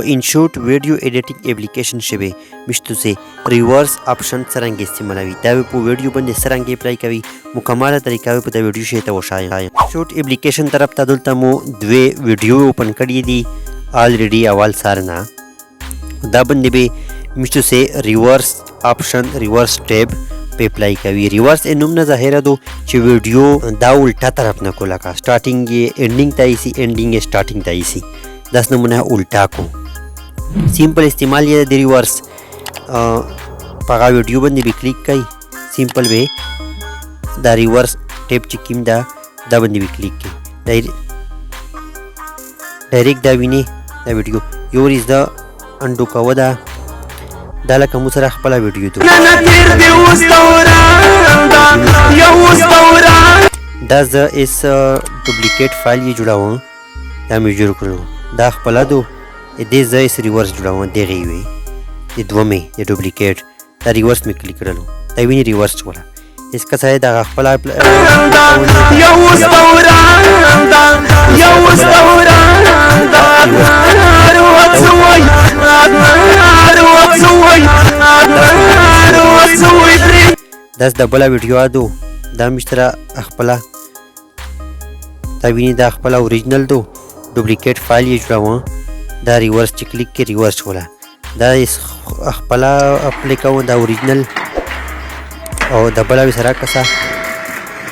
په انشوٹ ویډیو ایډیټینګ اپلیکیشن شوی مشتو سے ریورس آپشن څرنګه استعمالوي دا په ویډیو باندې څرنګه اپلای کوي مکمله طریقه په دا ویډیو شی ته وشایي انشوٹ اپلیکیشن طرف ته دلته مو دوه ویډیو اوپن کړی دي already اول سارنا دا باندې به مشتو سے ریورس آپشن ریورس ټیب په اپلای کوي ریورس انوم نه ظاهره دو چې ویډیو دا الټا طرف نه کولا کا سٹارټینګ یې انډینګ ته ایسی انډینګ یې سٹارټینګ ته ایسی داس نمونه الټا کو سیمپل استعمال یې د ریورس پاغه ویډیو باندې به کلیک کړئ سیمپل به دا ریورس ټیپ چې کیم دا باندې به کلیک کړئ ډایرکټ دا ویني دا ویډیو یور از دا انډو کوو دا لکه مو سره خپله ویډیو ده دا زه اس ډوپلیکیټ فایل یې جوړوم دا مې جوړ کړو دا خپله دو دې زه اس ریورس جوړوم دغې وي د دومې د ډوپلیکیټ دا ریورس مې کلیک کړلو دا ویني ریورس ولا اس کا ځای دا خپله داس د بله ویډیو دو دا مې سره خپله دا ویني دا خپله اوریجنل دو ډوپلیکیټ فایل یې جوړوم دا ریورس چې کلیک کې ریورس ولا دا خپله اپلای کوم دا اوریجنل او د بله وې سره کسه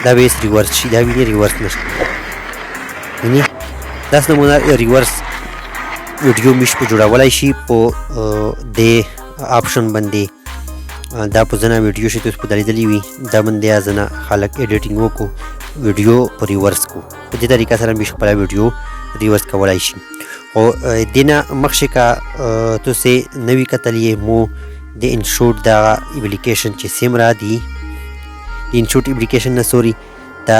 دا به ریورس شي دا ویني ریورس نشته ویني داس نمونه ریورس ویډیو مش په جوړولای شي په دې آپشن باندې دا په ځنه ویډیو شي تاسو په دلیدلی وي دا باندې ځنه خلک ایډیټینګ وکړو ویډیو په ریورس کو په دې طریقه سره مش خپل ویډیو ریورس کولای شي او دینه مخشه کا تاسو نوې کتلې مو د انشوٹ دا اپلیکیشن چې سیم را دی د انشوٹ اپلیکیشن نه سوري دا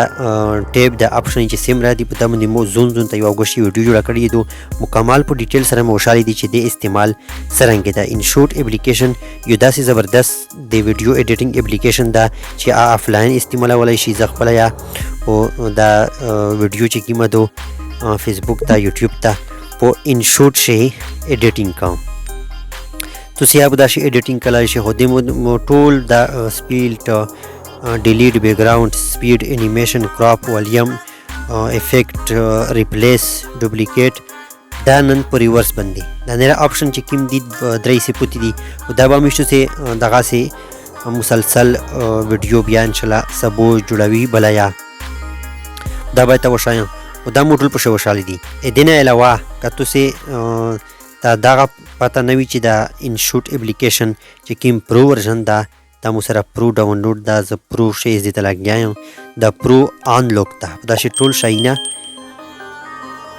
ټیب د اپشن چې سیم را دی په تاسو مو زون ته یو غوښي ویډیو جوړ کړی دو مکمل په ډیټیل سره مو شالي دي چې د استعمال څرنګه دا انشوٹ اپلیکیشن یو داسې زبردست د ویډیو ایډیټینګ اپلیکیشن دا چې آفلاین استعمال ولای شي ځخپل یا او دا ویډیو چې کیمه دو فیسبوک ته یوټیوب ته په انشوٹ شي ایډیټینګ کوم تاسو یا به دا شي ایډیټینګ کولای شي خو د ټول دا سپیډ ډیلیټ بیک گراوند سپیډ انیمیشن کراپ والیوم افیکټ ریپلیس ډوپلیکیټ دا نن په ریورس باندې دا نه آپشن چې کوم دي درې سي پوتې دي او دا به مشته سي دغه سي مسلسل ویډیو بیا ان شاء الله سبو جوړوي بلایا دا به تاسو شایم او دا موډل په شو شالي دي دینه علاوه کته سي دا دغه پته نوي چې دا انشوٹ اپلیکیشن چې کوم پرو ورژن دا مو سره پرو ډاونلوډ دا ز پرو شي دې ته لګیایم دا پرو ان لوک دا شي ټول شاینا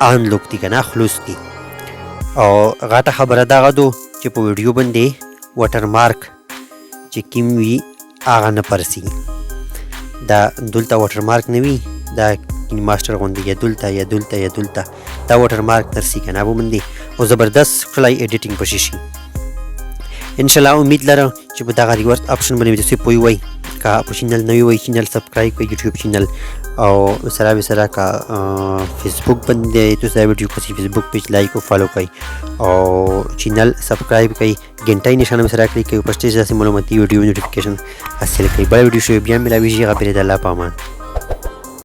ان لوک دي کنه خلوص دي او غاټه خبره دا غدو چې په ویډیو باندې واټر مارک چې کوم وی اغه نه پرسي دا دلته واټر مارک نه وي دا ماستر غوندي یا دلته دا واټر مارک ترسي کنه به باندې او زبردست فلای ایډیټینګ پشي شي ان شاء الله امید لرم چې په دغه ریورس آپشن باندې تاسو پوي وای کا په چینل نوی وای چینل سبسکرایب کړئ یوټیوب چینل او سره کا فیسبوک باندې تاسو دا ویډیو په فیسبوک پیج لایک او فالو کړئ او چینل سبسکرایب کړئ غنټای نشانه سره کړئ چې پښتو ژبه معلوماتي ویډیو نوټیفیکیشن حاصل کړئ بل ویډیو شو بیا ملاوي شي غفر الله پامان